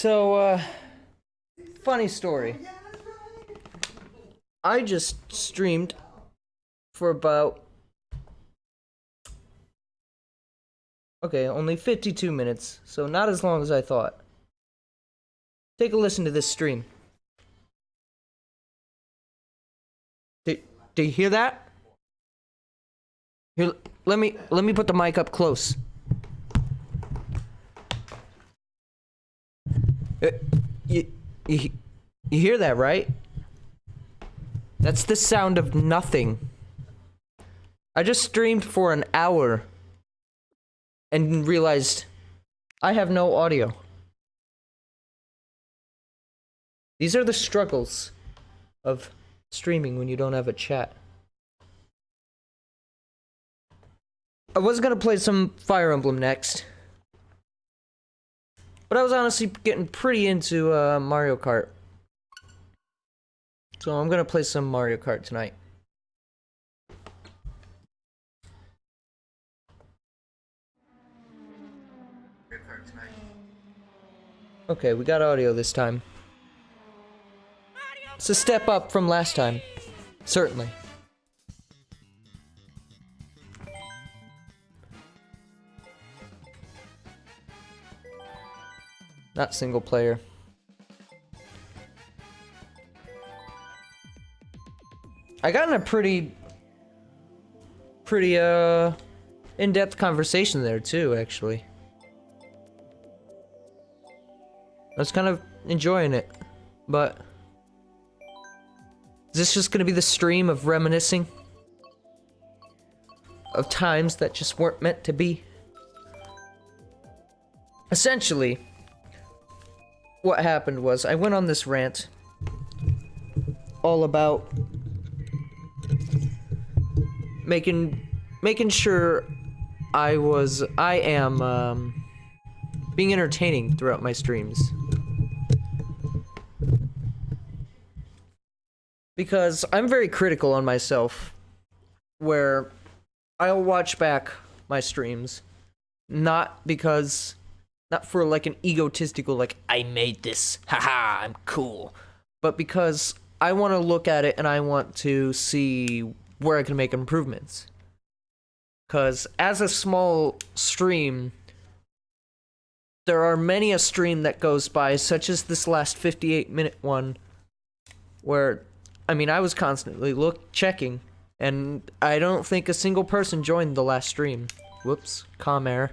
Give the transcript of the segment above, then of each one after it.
So, funny story. I just streamed for about... Okay, only 52 minutes, so not as long as I thought. Take a listen to this stream. Do you hear that? Here, let me put the mic up close. You hear that, right? That's the sound of nothing. I just streamed for an hour and realized I have no audio. These are the struggles of streaming when you don't have a chat. I was gonna play some Fire Emblem next, but I was honestly getting pretty into Mario Kart. So I'm gonna play some Mario Kart tonight. Okay, we got audio this time. It's a step up from last time. Certainly. Not single player. I got in a pretty in-depth conversation there too, actually. I was kind of enjoying it, but is this just gonna be the stream of reminiscing of times that just weren't meant to be? Essentially, what happened was I went on this rant all about making sure I am being entertaining throughout my streams. Because I'm very critical on myself, where I'll watch back my streams, not for like an egotistical, like, I made this, haha, I'm cool, but because I want to look at it and I want to see where I can make improvements. Because as a small stream, there are many a stream that goes by, such as this last 58-minute one, where, I mean, I was constantly checking, and I don't think a single person joined the last stream. Whoops, comm error.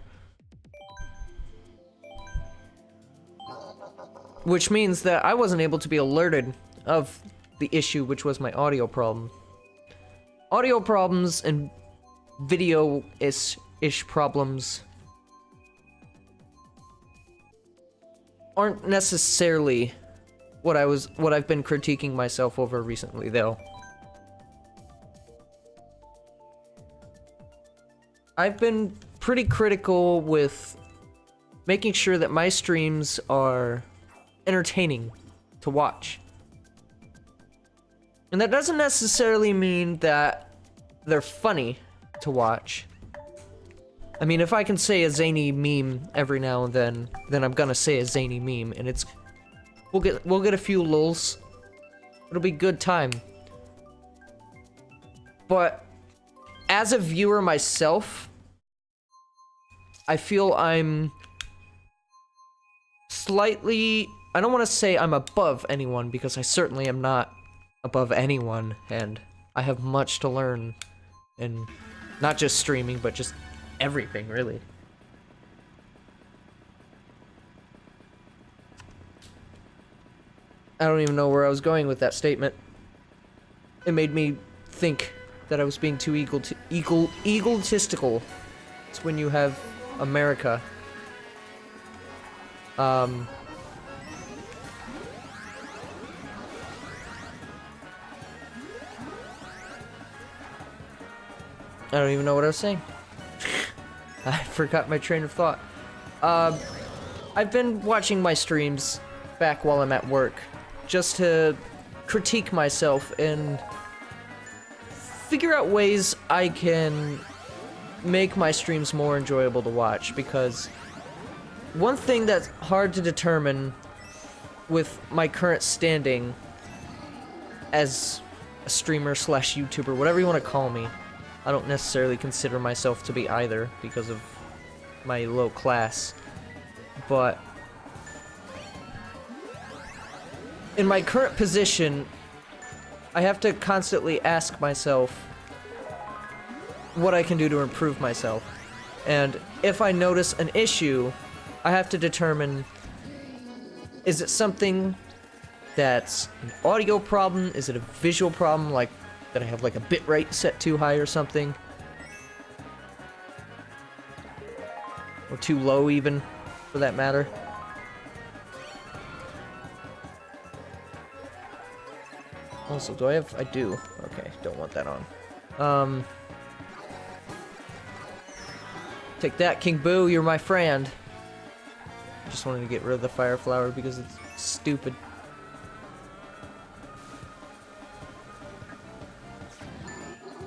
Which means that I wasn't able to be alerted of the issue, which was my audio problem. Audio problems and video-ish problems aren't necessarily what I've been critiquing myself over recently, though. I've been pretty critical with making sure that my streams are entertaining to watch. And that doesn't necessarily mean that they're funny to watch. I mean, if I can say a zany meme every now and then I'm gonna say a zany meme, and we'll get a few lulz. It'll be good time. But as a viewer myself, I feel I'm slightly, I don't want to say I'm above anyone, because I certainly am not above anyone, and I have much to learn in not just streaming, but just everything, really. I don't even know where I was going with that statement. It made me think that I was being too egotistical. It's when you have America. I don't even know what I was saying. I forgot my train of thought. I've been watching my streams back while I'm at work, just to critique myself and figure out ways I can make my streams more enjoyable to watch, because one thing that's hard to determine with my current standing as a streamer slash YouTuber, whatever you want to call me. I don't necessarily consider myself to be either because of my low class, but in my current position, I have to constantly ask myself what I can do to improve myself. And if I notice an issue, I have to determine, is it something that's an audio problem? Is it a visual problem, like that I have like a bitrate set too high or something? Or too low even, for that matter. Also, do I have... I do. Okay, don't want that on. Take that, King Boo, you're my friend. I just wanted to get rid of the fire flower because it's stupid.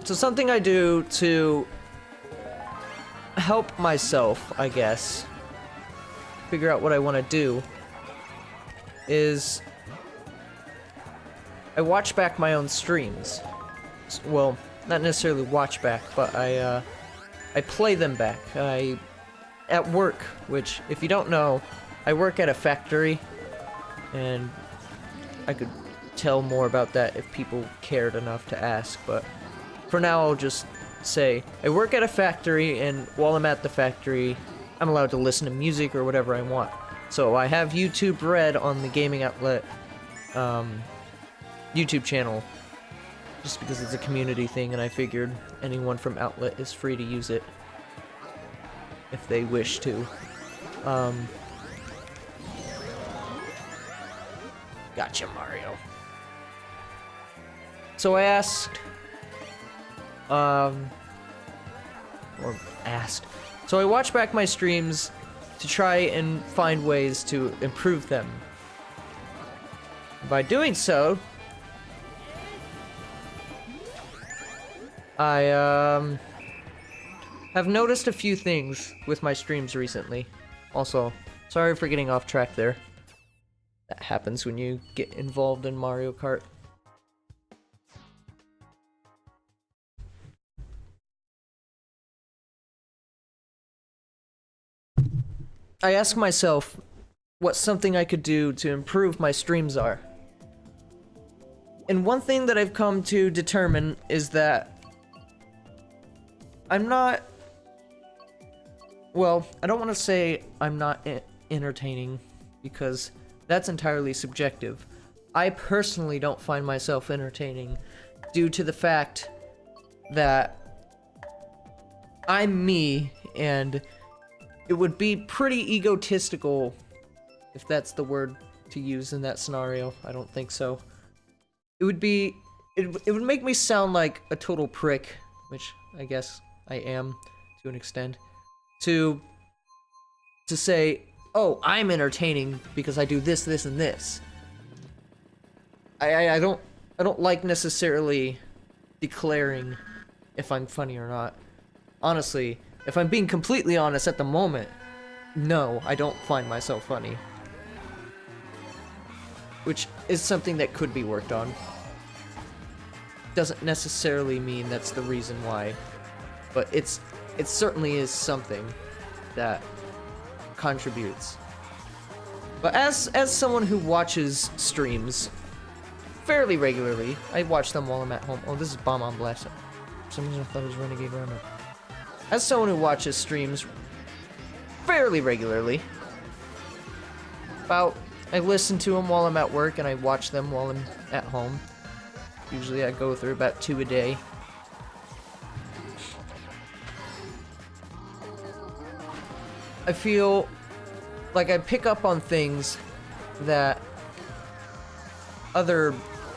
So something I do to help myself, I guess, figure out what I want to do, is I watch back my own streams. Well, not necessarily watch back, but I play them back. At work, which, if you don't know, I work at a factory, and I could tell more about that if people cared enough to ask, but for now I'll just say, I work at a factory, and while I'm at the factory, I'm allowed to listen to music or whatever I want. So I have YouTube Red on the gaming outlet YouTube channel, just because it's a community thing, and I figured anyone from outlet is free to use it if they wish to. Gotcha, Mario. So I asked, so I watched back my streams to try and find ways to improve them. By doing so, I have noticed a few things with my streams recently. Also, sorry for getting off track there. That happens when you get involved in Mario Kart. I ask myself what something I could do to improve my streams are. And one thing that I've come to determine is that I'm not... Well, I don't want to say I'm not entertaining, because that's entirely subjective. I personally don't find myself entertaining due to the fact that I'm me, and it would be pretty egotistical, if that's the word to use in that scenario. I don't think so. It would be... It would make me sound like a total prick, which I guess I am, to an extent. To say, oh, I'm entertaining because I do this, this, and this. I don't like necessarily declaring if I'm funny or not. Honestly, if I'm being completely honest at the moment, no, I don't find myself funny. Which is something that could be worked on. Doesn't necessarily mean that's the reason why, but it certainly is something that contributes. But as someone who watches streams fairly regularly, I watch them while I'm at home. Oh, this is Bomb on Blast. For some reason I thought it was Renegade Runner. As someone who watches streams fairly regularly, I listen to them while I'm at work, and I watch them while I'm at home. Usually I go through about 2 a day. I feel like I pick up on things that other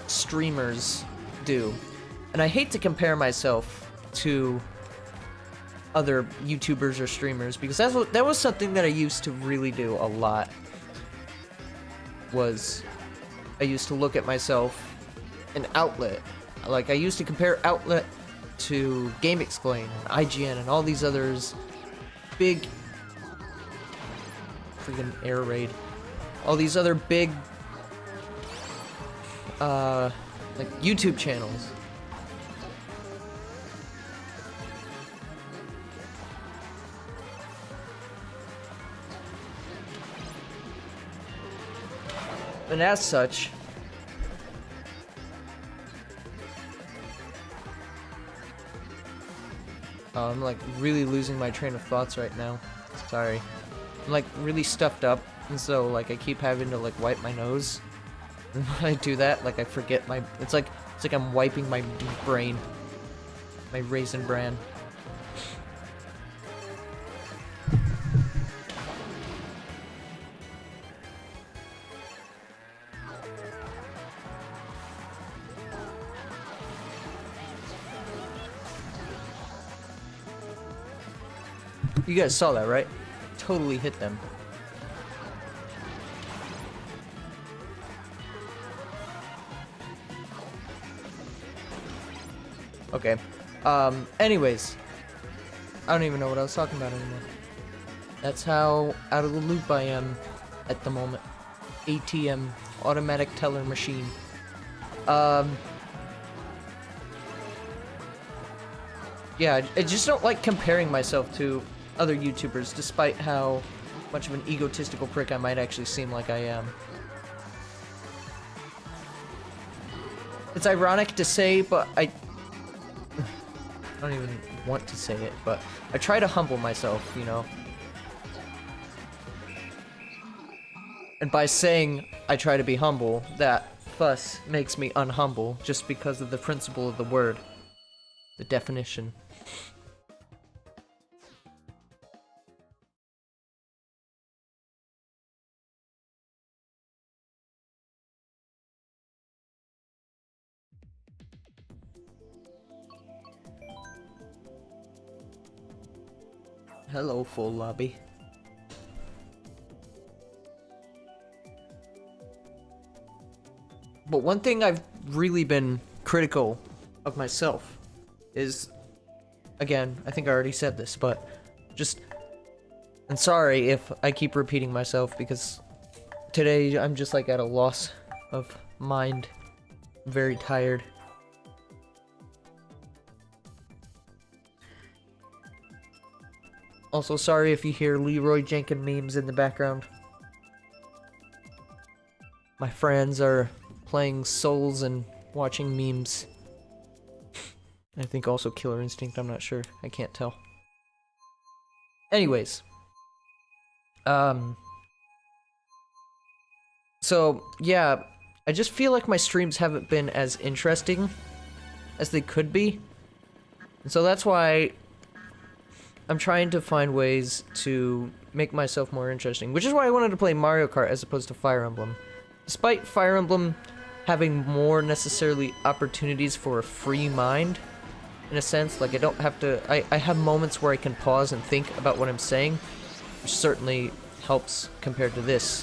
streamers do. And I hate to compare myself to other YouTubers or streamers, because that was something that I used to really do a lot. I used to look at myself an outlet. Like, I used to compare Outlet to Game Explain and IGN and all these others. Big freaking Air Raid. All these other big like YouTube channels. And as such, oh, I'm like really losing my train of thoughts right now. Sorry. I'm like really stuffed up, and so like I keep having to like wipe my nose. And when I do that, like I forget my, it's like I'm wiping my brain. My raisin bran. You guys saw that, right? Totally hit them. Okay. Anyways. I don't even know what I was talking about anymore. That's how out of the loop I am at the moment. ATM, automatic teller machine. Yeah, I just don't like comparing myself to other YouTubers, despite how much of an egotistical prick I might actually seem like I am. It's ironic to say, but I don't even want to say it, but I try to humble myself, you know? And by saying I try to be humble, that thus makes me unhumble, just because of the principle of the word. The definition. Hello, full lobby. But one thing I've really been critical of myself is, again, I think I already said this, but just, and sorry if I keep repeating myself, because today I'm just like at a loss of mind, very tired. Also, sorry if you hear Leroy Jenkins memes in the background. My friends are playing Souls and watching memes. I think also Killer Instinct, I'm not sure. I can't tell. Anyways. So, yeah, I just feel like my streams haven't been as interesting as they could be. And so that's why I'm trying to find ways to make myself more interesting, which is why I wanted to play Mario Kart as opposed to Fire Emblem. Despite Fire Emblem having more necessarily opportunities for a free mind, in a sense, like I don't have to, I have moments where I can pause and think about what I'm saying, which certainly helps compared to this.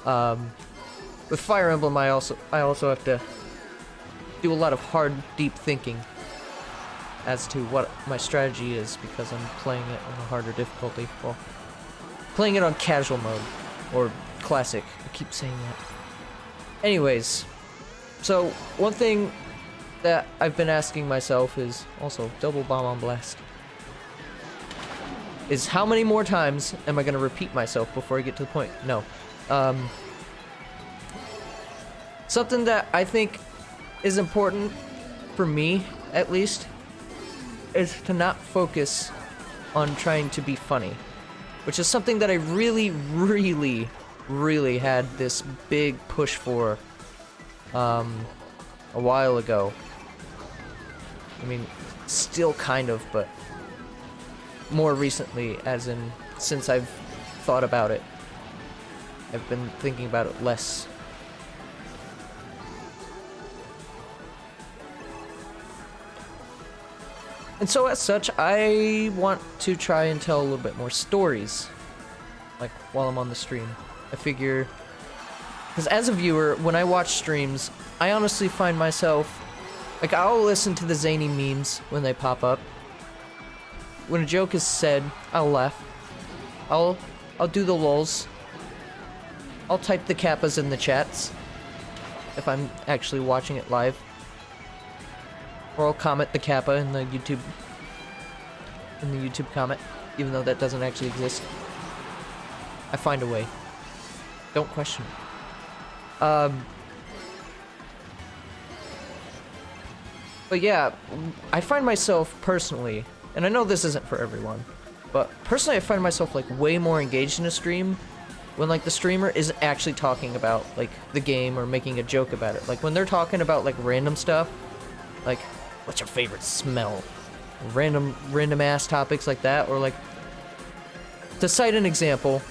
With Fire Emblem, I also have to do a lot of hard, deep thinking as to what my strategy is, because I'm playing it on a harder difficulty. Well, playing it on casual mode, or classic. I keep saying that. Anyways, so one thing that I've been asking myself is, also, double bomb on blast, is how many more times am I going to repeat myself before I get to the point? No. Something that I think is important, for me at least, is to not focus on trying to be funny, which is something that I really, really, really had this big push for a while ago. I mean, still kind of, but more recently, as in since I've thought about it, I've been thinking about it less. And so as such, I want to try and tell a little bit more stories, like, while I'm on the stream. I figure, because as a viewer, when I watch streams, I honestly find myself, like, I'll listen to the zany memes when they pop up. When a joke is said, I'll laugh. I'll do the lols. I'll type the kappas in the chats. if I'm actually watching it live. Or I'll comment the kappa in the YouTube comment, even though that doesn't actually exist. I find a way. Don't question it. But yeah, I find myself personally, and I know this isn't for everyone, but personally I find myself like way more engaged in a stream when like the streamer isn't actually talking about like the game or making a joke about it. Like when they're talking about like random stuff, like what's your favorite smell? Random ass topics like that, or like to cite an example,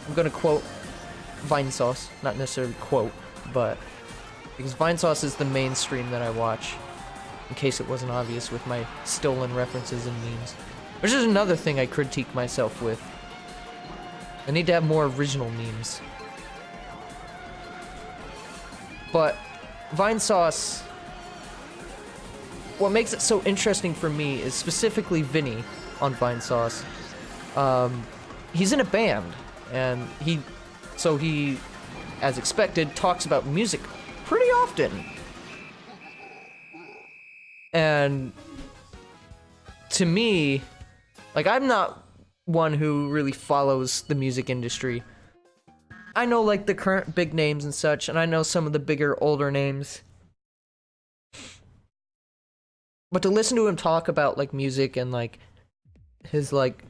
I'm gonna quote Vinesauce, not necessarily quote, but because Vinesauce is the main stream that I watch, in case it wasn't obvious with my stolen references and memes. Which is another thing I critique myself with. I need to have more original memes. But Vinesauce, what makes it so interesting for me is specifically Vinny on Vinesauce. He's in a band, and he, as expected, talks about music pretty often. And to me, like, I'm not one who really follows the music industry. I know like the current big names and such, and I know some of the bigger, older names. But to listen to him talk about like music and like his like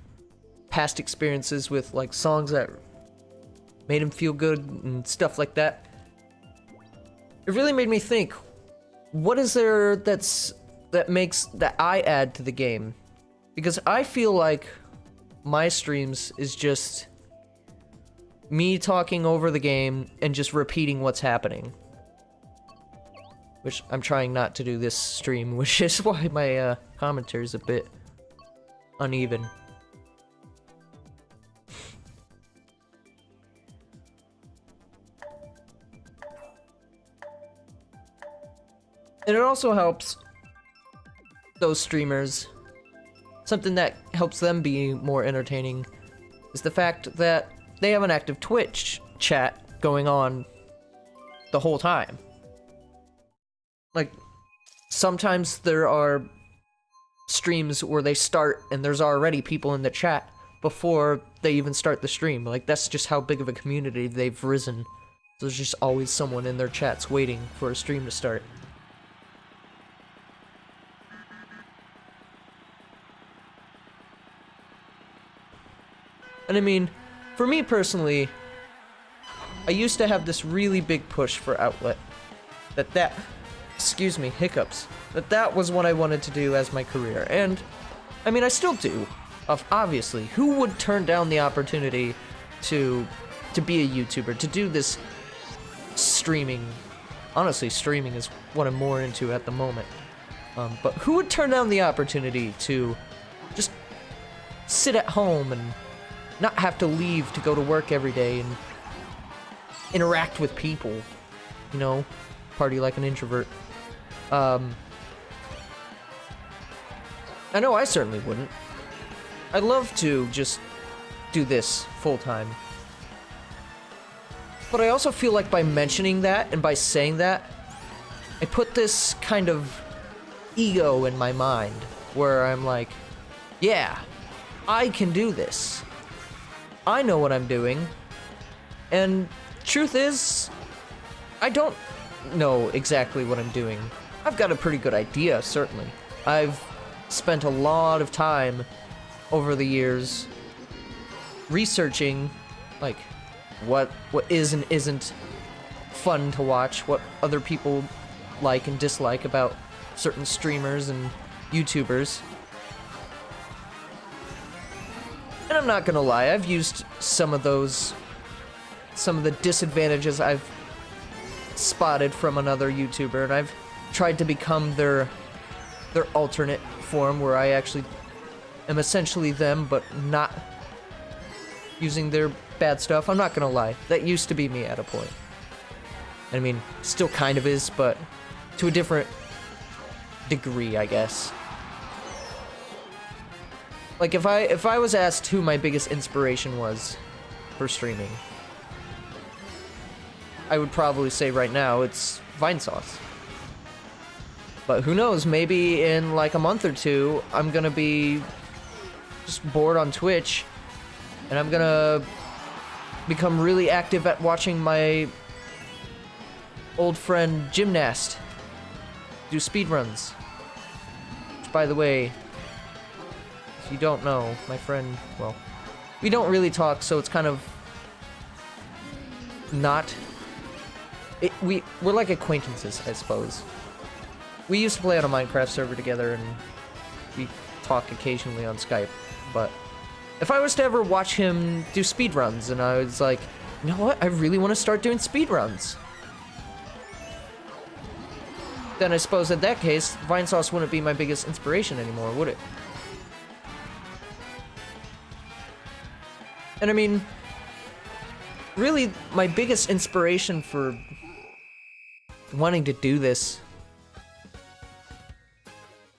past experiences with like songs that made him feel good and stuff like that, it really made me think, what is there that I add to the game? Because I feel like my streams is just me talking over the game and just repeating what's happening. Which I'm trying not to do this stream, which is why my commentary is a bit uneven. And it also helps those streamers, something that helps them be more entertaining is the fact that they have an active Twitch chat going on the whole time. Like, sometimes there are streams where they start and there's already people in the chat before they even start the stream. Like, that's just how big of a community they've risen. There's just always someone in their chats waiting for a stream to start. And I mean, for me personally, I used to have this really big push for outlet. Excuse me, hiccups. That was what I wanted to do as my career. And, I mean, I still do. Obviously. Who would turn down the opportunity to be a YouTuber, to do this streaming? Honestly, streaming is what I'm more into at the moment. But who would turn down the opportunity to just sit at home and not have to leave to go to work every day and interact with people, you know, party like an introvert. I know I certainly wouldn't. I'd love to just do this full-time. But I also feel like by mentioning that and by saying that, I put this kind of ego in my mind where I'm like, yeah, I can do this. I know what I'm doing. And truth is, I don't know exactly what I'm doing. I've got a pretty good idea, certainly. I've spent a lot of time over the years researching, like, what is and isn't fun to watch, what other people like and dislike about certain streamers and YouTubers. And I'm not gonna lie, I've used some of the disadvantages I've spotted from another YouTuber, and I've tried to become their alternate form where I actually am essentially them, but not using their bad stuff. I'm not gonna lie, that used to be me at a point. I mean, still kind of is, but to a different degree, I guess. Like, if I was asked who my biggest inspiration was for streaming, I would probably say right now it's Vine Sauce. But who knows, maybe in like a month or two, I'm gonna be just bored on Twitch, and I'm gonna become really active at watching my old friend Gymnast do speedruns. Which, by the way, if you don't know, my friend, well, we don't really talk, so it's kind of not... we're like acquaintances, I suppose. We used to play on a Minecraft server together, and we talk occasionally on Skype, but if I was to ever watch him do speedruns, and I was like, you know what, I really want to start doing speedruns, then I suppose in that case, Vine Sauce wouldn't be my biggest inspiration anymore, would it? And I mean, really, my biggest inspiration for wanting to do this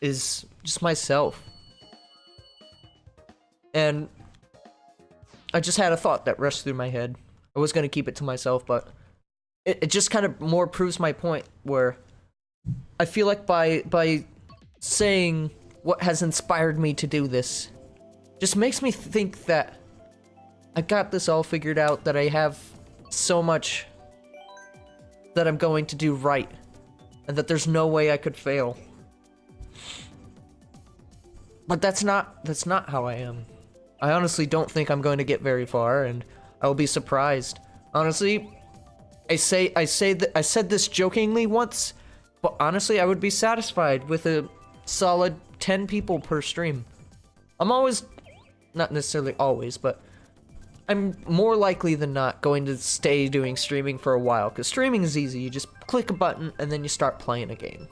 is just myself. And I just had a thought that rushed through my head. I was gonna keep it to myself, but it just kind of more proves my point, where I feel like by saying what has inspired me to do this, just makes me think that I got this all figured out, that I have so much that I'm going to do right, and that there's no way I could fail. But that's not how I am. I honestly don't think I'm going to get very far, and I'll be surprised. Honestly, I said this jokingly once, but honestly, I would be satisfied with a solid 10 people per stream. I'm always, not necessarily always, but I'm more likely than not going to stay doing streaming for a while, because streaming is easy. You just click a button, and then you start playing a game.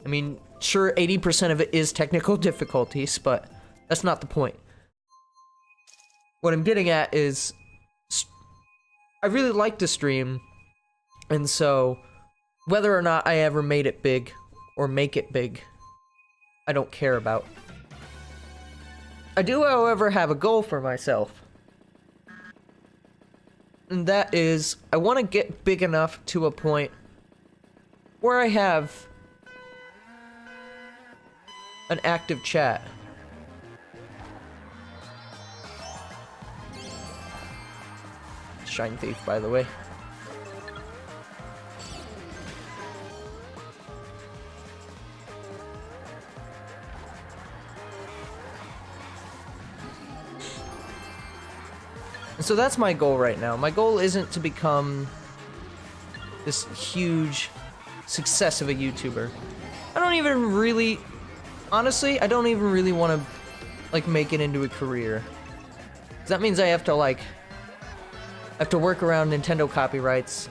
I mean, sure, 80% of it is technical difficulties, but that's not the point. What I'm getting at is, I really like to stream, and so whether or not I ever made it big, or make it big, I don't care about. I do, however, have a goal for myself. And that is, I want to get big enough to a point where I have an active chat. Shine Thief, by the way. And so that's my goal right now. My goal isn't to become this huge success of a YouTuber. I don't even really, honestly, I don't even really want to, like, make it into a career. 'Cause that means I have to, like, work around Nintendo copyrights,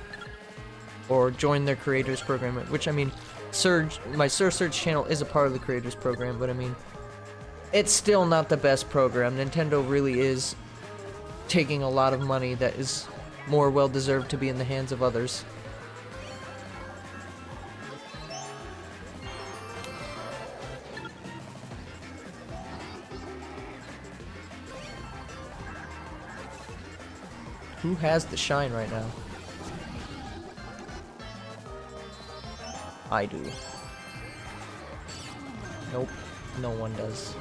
or join their creators program, which, I mean, my Sir Surge channel is a part of the creators program, but I mean, it's still not the best program. Nintendo really is taking a lot of money that is more well-deserved to be in the hands of others. Who has the shine right now? I do. Nope, no one does.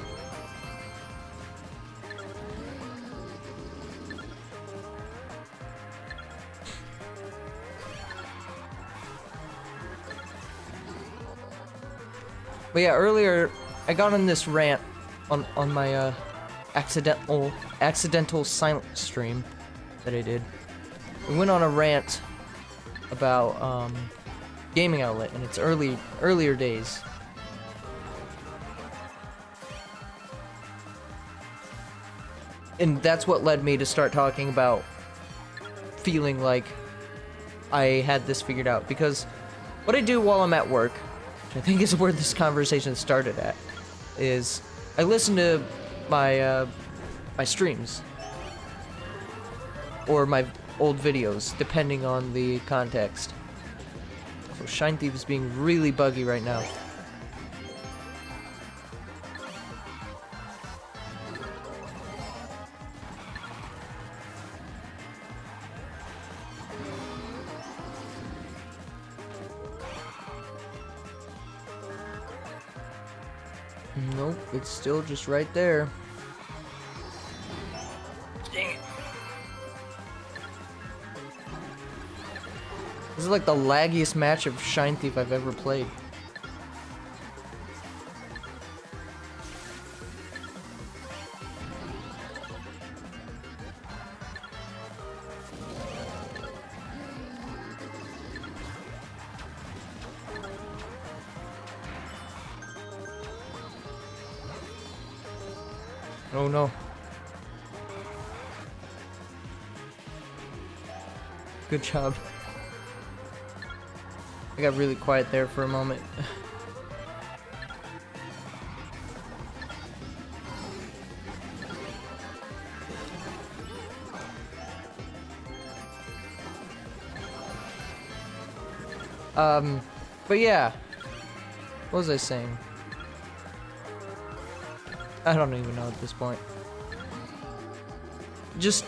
But yeah, earlier I got on this rant on my accidental silent stream that I did. We went on a rant about gaming outlet in its earlier days. And that's what led me to start talking about feeling like I had this figured out, because what I do while I'm at work, which I think is where this conversation started at, is I listen to my my streams or my old videos, depending on the context. So Shine Thief is being really buggy right now. Nope, it's still just right there. Dang it. This is like the laggiest match of Shine Thief I've ever played. Oh no. Good job. I got really quiet there for a moment. But yeah. What was I saying? I don't even know at this point. Just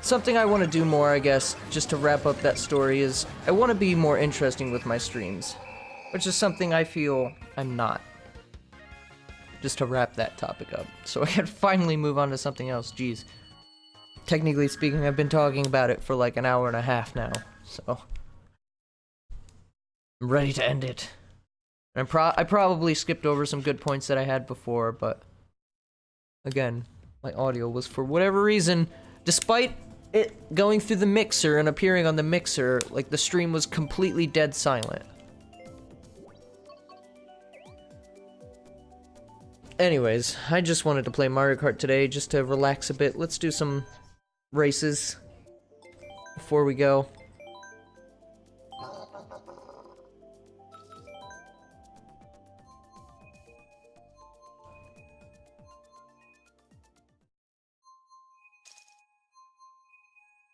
something I want to do more, I guess, just to wrap up that story, is I want to be more interesting with my streams, which is something I feel I'm not. Just to wrap that topic up, so I can finally move on to something else. Jeez. Technically speaking, I've been talking about it for like an hour and a half now, so I'm ready to end it. And I probably skipped over some good points that I had before, but again, my audio was, for whatever reason, despite it going through the mixer and appearing on the mixer, like the stream was completely dead silent. Anyways, I just wanted to play Mario Kart today just to relax a bit. Let's do some races before we go.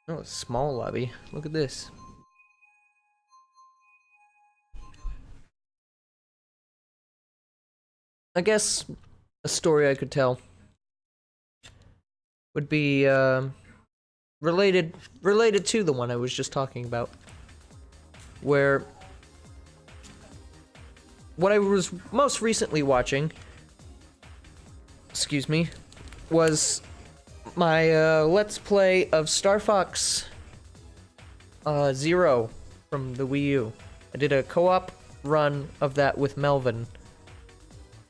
Oh, a small lobby. Look at this. I guess a story I could tell would be related to the one I was just talking about, where what I was most recently watching, excuse me, was my Let's Play of Star Fox Zero from the Wii U. I did a co-op run of that with Melvin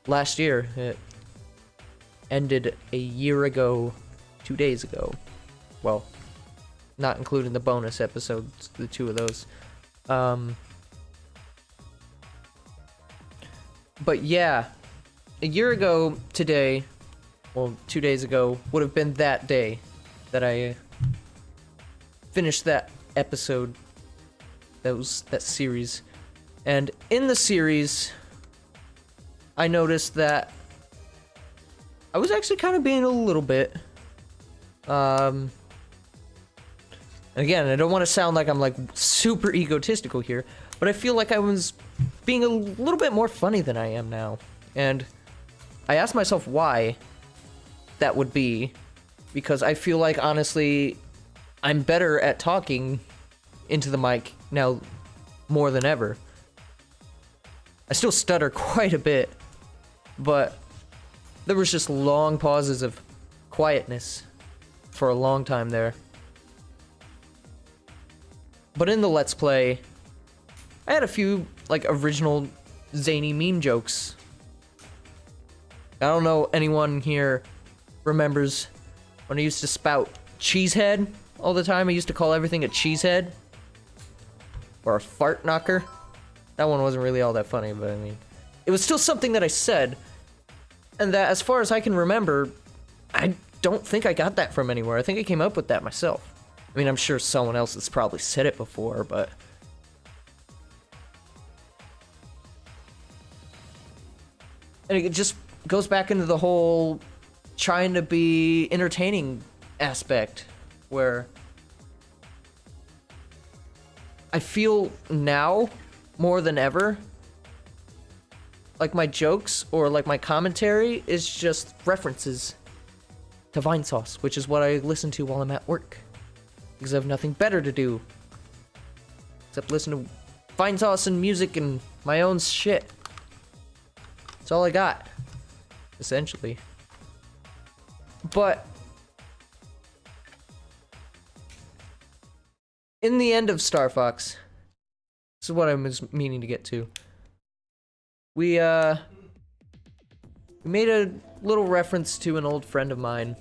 last year. It ended a year ago, 2 days ago. Well, not including the bonus episodes, the two of those. But yeah, a year ago today, well, 2 days ago, would have been that day that I finished that episode, that series. And in the series, I noticed that I was actually kind of being a little bit, again, I don't want to sound like I'm like super egotistical here, but I feel like I was being a little bit more funny than I am now. And I asked myself why that would be, because I feel like, honestly, I'm better at talking into the mic now more than ever. I still stutter quite a bit, but there was just long pauses of quietness for a long time there. But in the Let's Play, I had a few, like, original zany meme jokes. I don't know anyone here remembers when I used to spout cheesehead all the time. I used to call everything a cheesehead or a fart knocker. That one wasn't really all that funny, but I mean, it was still something that I said, and that, as far as I can remember, I don't think I got that from anywhere. I think I came up with that myself. I mean, I'm sure someone else has probably said it before, but and it just goes back into the whole trying to be entertaining aspect, where I feel now more than ever like my jokes or like my commentary is just references to Vine Sauce, which is what I listen to while I'm at work, because I have nothing better to do except listen to Vine Sauce and music and my own shit. That's all I got, essentially. But in the end of Star Fox, this is what I was meaning to get to. We made a little reference to an old friend of mine.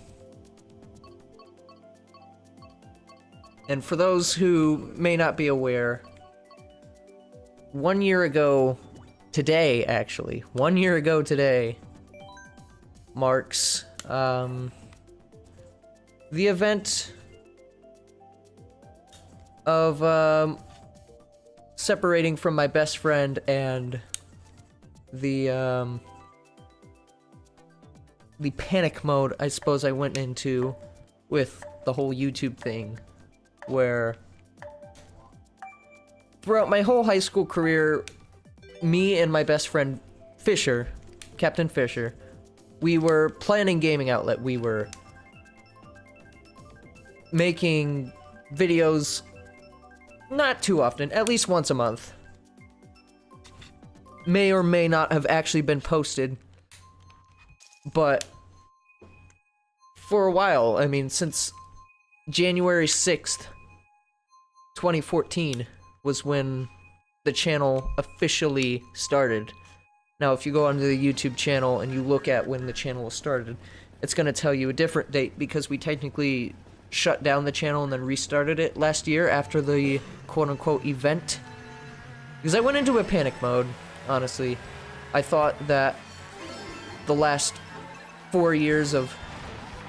And for those who may not be aware, 1 year ago today, actually, 1 year ago today, marks the event of separating from my best friend and the panic mode I suppose I went into with the whole YouTube thing, where throughout my whole high school career, me and my best friend Fisher, Captain Fisher, we were planning gaming outlet. We were making videos not too often, at least once a month. May or may not have actually been posted, but for a while, I mean, since January 6th, 2014 was when the channel officially started. Now, if you go onto the YouTube channel and you look at when the channel was started, it's going to tell you a different date because we technically shut down the channel and then restarted it last year after the quote-unquote event. Because I went into a panic mode, honestly. I thought that the last 4 years of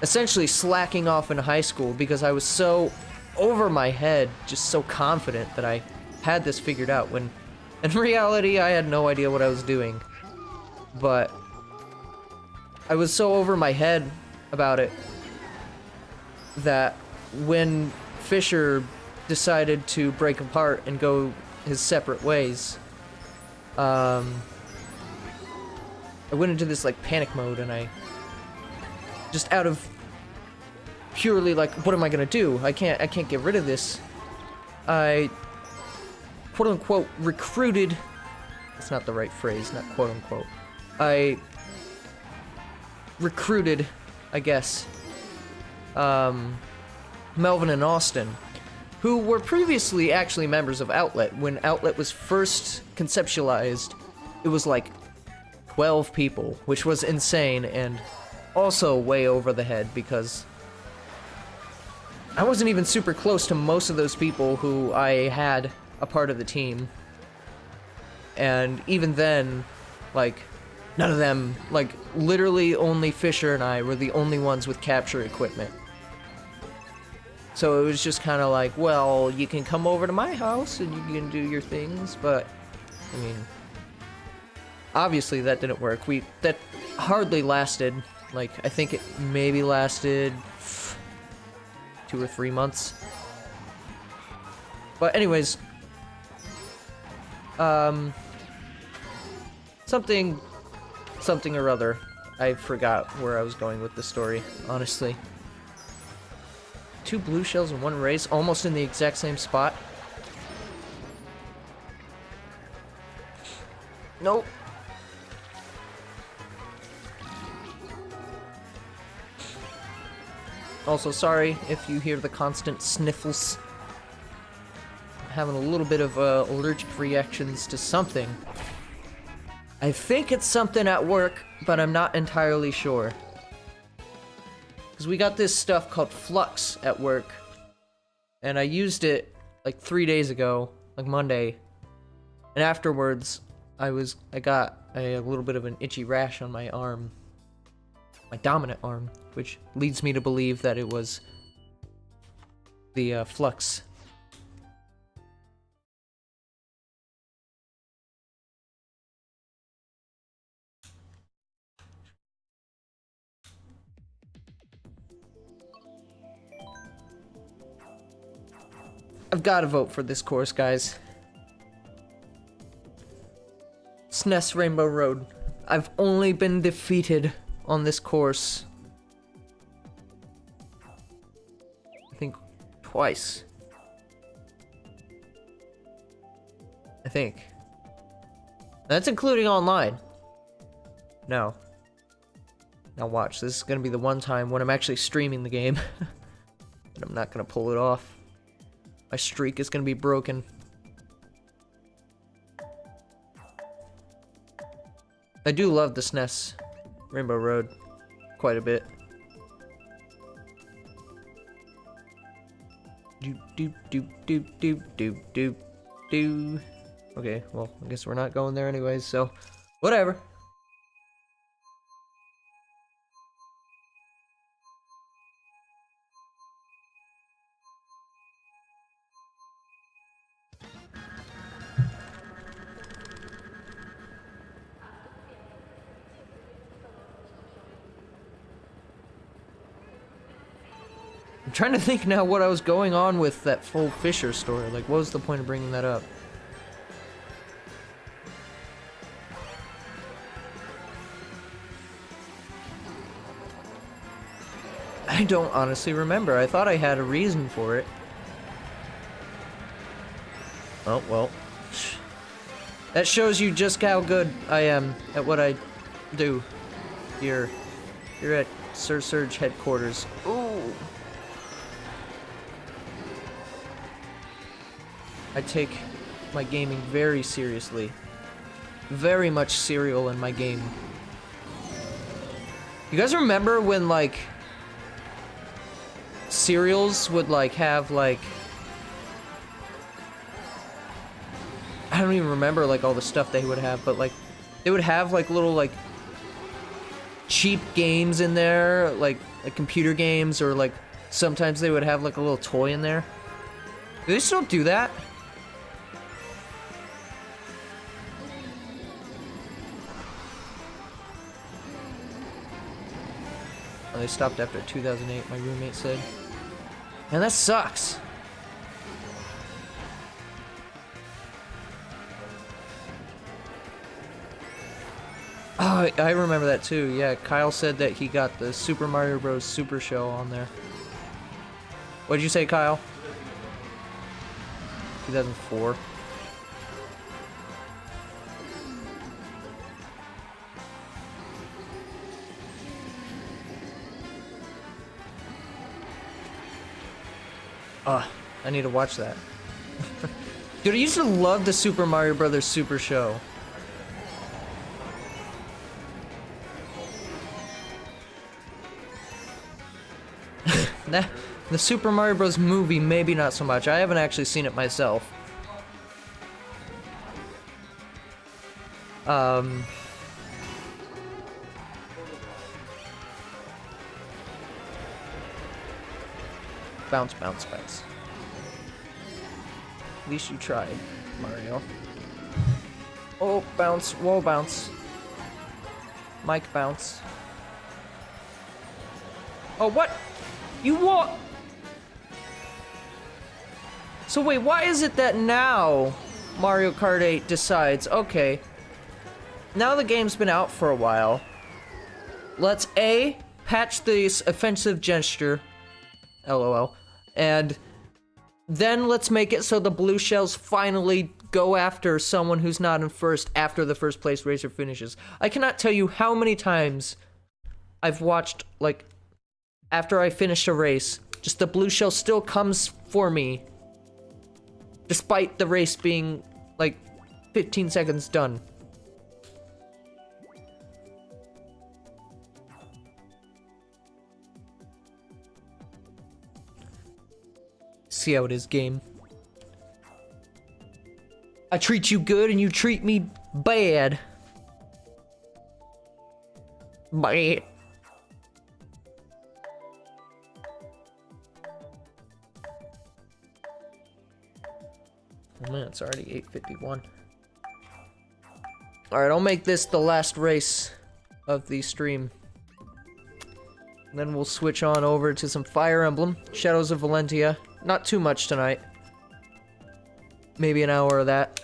essentially slacking off in high school, because I was so over my head, just so confident that I had this figured out, when in reality I had no idea what I was doing. But I was so over my head about it that when Fisher decided to break apart and go his separate ways, I went into this like panic mode, and I just out of purely like, what am I gonna do? I can't get rid of this. I quote unquote recruited, that's not the right phrase, not quote unquote. I recruited, I guess, Melvin and Austin, who were previously actually members of Outlet. When Outlet was first conceptualized, it was like 12 people, which was insane and also way over the head because I wasn't even super close to most of those people who I had a part of the team. And even then, like, none of them, like, literally only Fisher and I were the only ones with capture equipment. So it was just kind of like, well, you can come over to my house and you can do your things, but, I mean, obviously that didn't work. That hardly lasted, like, I think it maybe lasted 2 or 3 months. But anyways, something or other. I forgot where I was going with the story, honestly. 2 blue shells and 1 race, almost in the exact same spot. Nope. Also, sorry if you hear the constant sniffles. I'm having a little bit of allergic reactions to something. I think it's something at work, but I'm not entirely sure. Because we got this stuff called Flux at work, and I used it like 3 days ago, like Monday, and afterwards I got a little bit of an itchy rash on my arm, my dominant arm, which leads me to believe that it was the Flux. I've got to vote for this course, guys. SNES Rainbow Road. I've only been defeated on this course, I think, twice. I think. That's including online. Now. Now watch, this is gonna be the one time when I'm actually streaming the game. And I'm not gonna pull it off. My streak is gonna be broken. I do love the SNES Rainbow Road quite a bit. Do do do do do do do do. Okay, well, I guess we're not going there anyways, so whatever. I'm trying to think now what I was going on with that full Fisher story. Like, what was the point of bringing that up? I don't honestly remember. I thought I had a reason for it. Oh, well. That shows you just how good I am at what I do here. You're at Sir Surge headquarters. Ooh. I take my gaming very seriously. Very much serial in my game. You guys remember when, like, cereals would, like, have, like... I don't even remember, like, all the stuff they would have, but, like, they would have, like, little, like, cheap games in there, like computer games, or, like, sometimes they would have, like, a little toy in there. Do they still do that? Oh, they stopped after 2008, my roommate said. Man, that sucks. Oh, I remember that too. Yeah, Kyle said that he got the Super Mario Bros. Super Show on there. What'd you say, Kyle? 2004. I need to watch that. Dude, I used to love the Super Mario Bros. Super Show. The Super Mario Bros. Movie, maybe not so much. I haven't actually seen it myself. Bounce, bounce, bounce. At least you tried, Mario. Oh, bounce, whoa, bounce. Mike, bounce. Oh, what? You what? So wait, why is it that now Mario Kart 8 decides, okay, now the game's been out for a while, let's A, patch this offensive gesture, LOL, and then let's make it so the blue shells finally go after someone who's not in first after the first place racer finishes. I cannot tell you how many times I've watched, like, after I finish a race, just the blue shell still comes for me, despite the race being, like, 15 seconds done. See how it is, game. I treat you good and you treat me bad. Bad. Oh man, it's already 8:51. Alright, I'll make this the last race of the stream. And then we'll switch on over to some Fire Emblem, Shadows of Valentia. Not too much tonight. Maybe an hour of that.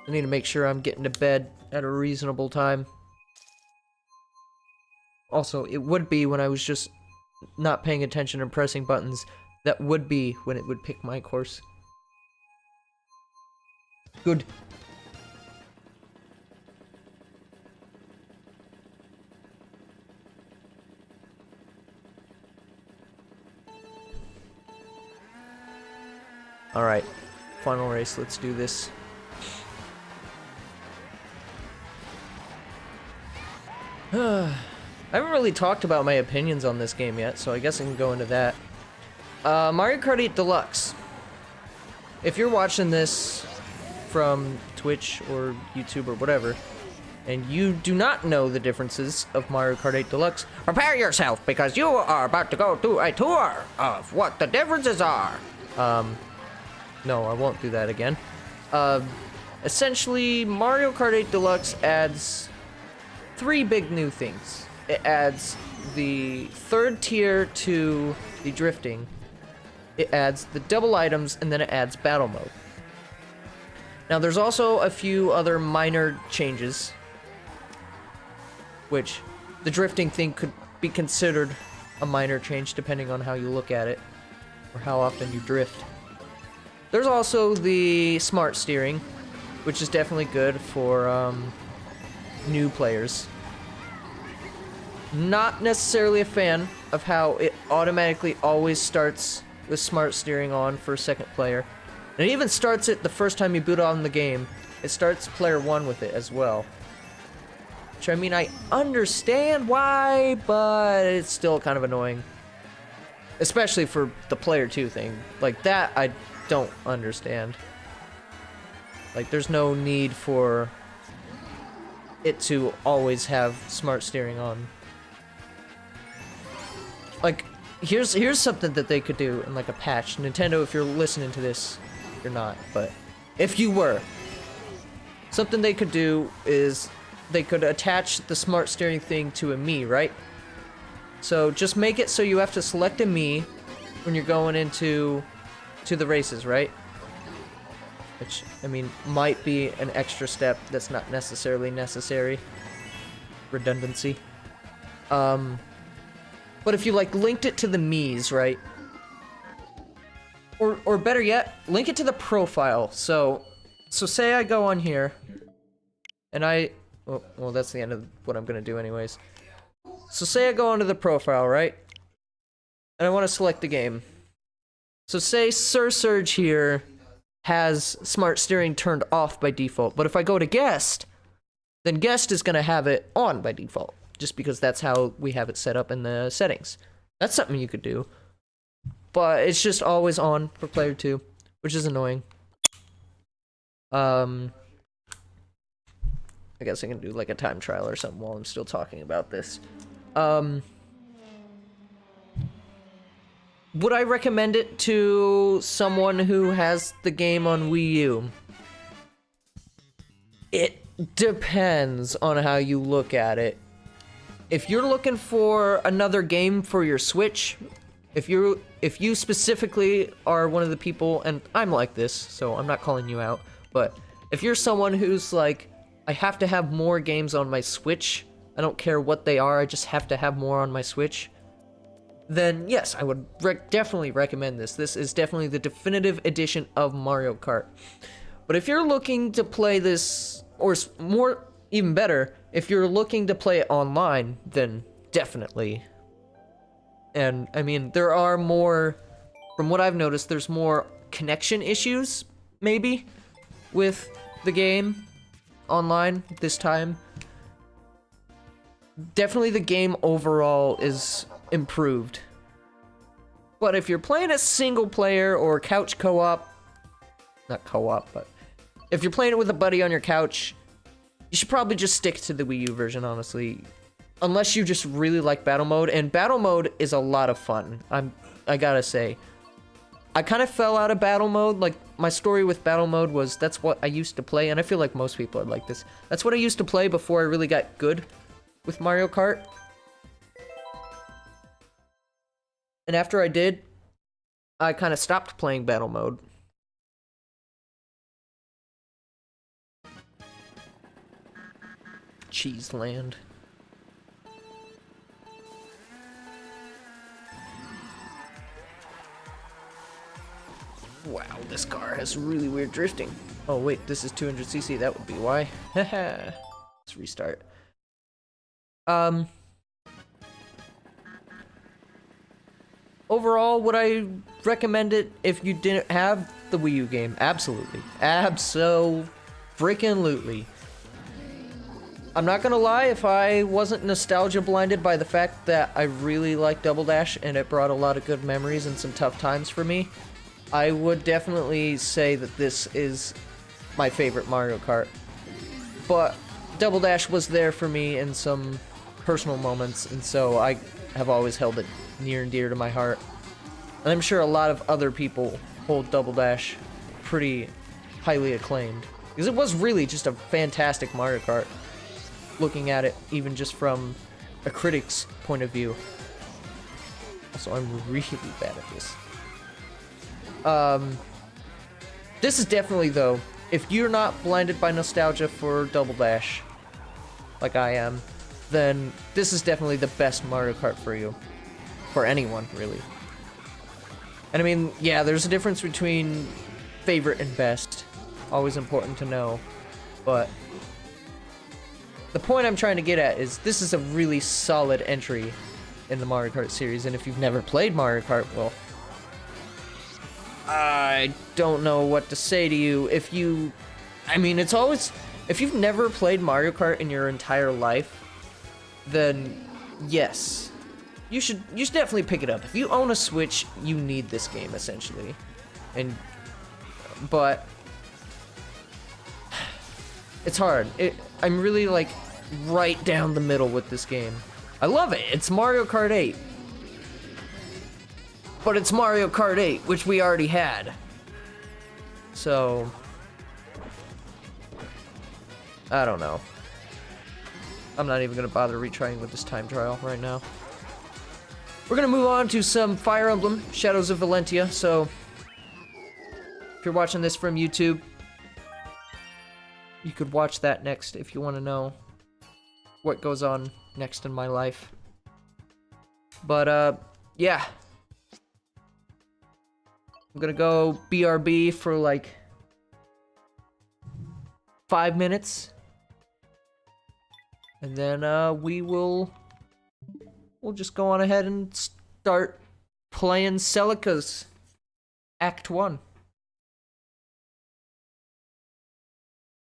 I need to make sure I'm getting to bed at a reasonable time. Also, it would be when I was just not paying attention and pressing buttons. That would be when it would pick my course. Good. Alright, final race, let's do this. I haven't really talked about my opinions on this game yet, so I guess I can go into that. Mario Kart 8 Deluxe. If you're watching this from Twitch or YouTube or whatever, and you do not know the differences of Mario Kart 8 Deluxe, prepare yourself, because you are about to go through a tour of what the differences are. No, I won't do that again. Essentially, Mario Kart 8 Deluxe adds 3 big new things. It adds the 3rd tier to the drifting. It adds the double items, and then it adds battle mode. Now, there's also a few other minor changes, which the drifting thing could be considered a minor change depending on how you look at it, or how often you drift. There's also the smart steering, which is definitely good for new players. Not necessarily a fan of how it automatically always starts with smart steering on for second player. And it even starts it the first time you boot on the game. It starts player 1 with it as well. Which, I mean, I understand why, but it's still kind of annoying. Especially for the player 2 thing. Like, that I don't understand. Like, there's no need for it to always have smart steering on. Like, here's something that they could do in, like, a patch. Nintendo, if you're listening to this, you're not, but if you were, something they could do is they could attach the smart steering thing to a Mii, right? So just make it so you have to select a Mii when you're going into the races, right? Which, I mean, might be an extra step that's not necessarily necessary. Redundancy. But if you, like, linked it to the Mii's, right? Or better yet, link it to the profile. So say I go on here, and well, that's the end of what I'm gonna do anyways. So say I go onto the profile, right? And I want to select the game. So say Sir Surge here has smart steering turned off by default, but if I go to guest, then guest is gonna have it on by default, just because that's how we have it set up in the settings. That's something you could do. But it's just always on for player 2, which is annoying. I guess I can do like a time trial or something while I'm still talking about this. Would I recommend it to someone who has the game on Wii U? It depends on how you look at it. If you're looking for another game for your Switch, if you specifically are one of the people, and I'm like this, so I'm not calling you out, but if you're someone who's like, I have to have more games on my Switch, I don't care what they are, I just have to have more on my Switch, then yes, I would definitely recommend this. This is definitely the definitive edition of Mario Kart. But if you're looking to play this, or more, even better, if you're looking to play it online, then definitely. And, I mean, there are more, from what I've noticed, there's more connection issues, maybe, with the game online this time. Definitely the game overall is improved. But if you're playing a single player or couch co-op, not co-op, but if you're playing it with a buddy on your couch, you should probably just stick to the Wii U version, honestly. Unless you just really like battle mode, and battle mode is a lot of fun. I gotta say, I kind of fell out of battle mode. Like, my story with battle mode was that's what I used to play, and I feel like most people are like this. That's what I used to play before I really got good with Mario Kart. And after I did, I kind of stopped playing battle mode. Cheeseland. Wow, this car has really weird drifting. Oh wait, this is 200cc, that would be why. Haha. Let's restart. Overall, would I recommend it if you didn't have the Wii U game. Absolutely. Abso-freaking-lutely. I'm not gonna lie, if I wasn't nostalgia blinded by the fact that I really like Double Dash and it brought a lot of good memories and some tough times for me, I would definitely say that this is my favorite Mario Kart. But Double Dash was there for me in some personal moments, and so I have always held it near and dear to my heart. And I'm sure a lot of other people hold Double Dash pretty highly acclaimed, because it was really just a fantastic Mario Kart, looking at it even just from a critic's point of view. Also, I'm really bad at this. This is definitely, though, if you're not blinded by nostalgia for Double Dash, like I am, then this is definitely the best Mario Kart for you. For anyone, really. And I mean, yeah, there's a difference between favorite and best. Always important to know. But the point I'm trying to get at is this is a really solid entry in the Mario Kart series, and if you've never played Mario Kart, well, I don't know what to say to you. If you've never played Mario Kart in your entire life, then yes, you should definitely pick it up. If you own a Switch, you need this game, essentially. But it's hard. I'm really, like, right down the middle with this game. I love it. It's Mario Kart 8. But it's Mario Kart 8, which we already had. So I don't know. I'm not even gonna bother retrying with this time trial right now. We're gonna move on to some Fire Emblem, Shadows of Valentia. So if you're watching this from YouTube, you could watch that next if you want to know what goes on next in my life. But yeah. I'm gonna go BRB for like 5 minutes. And then we'll just go on ahead and start playing Celica's Act 1.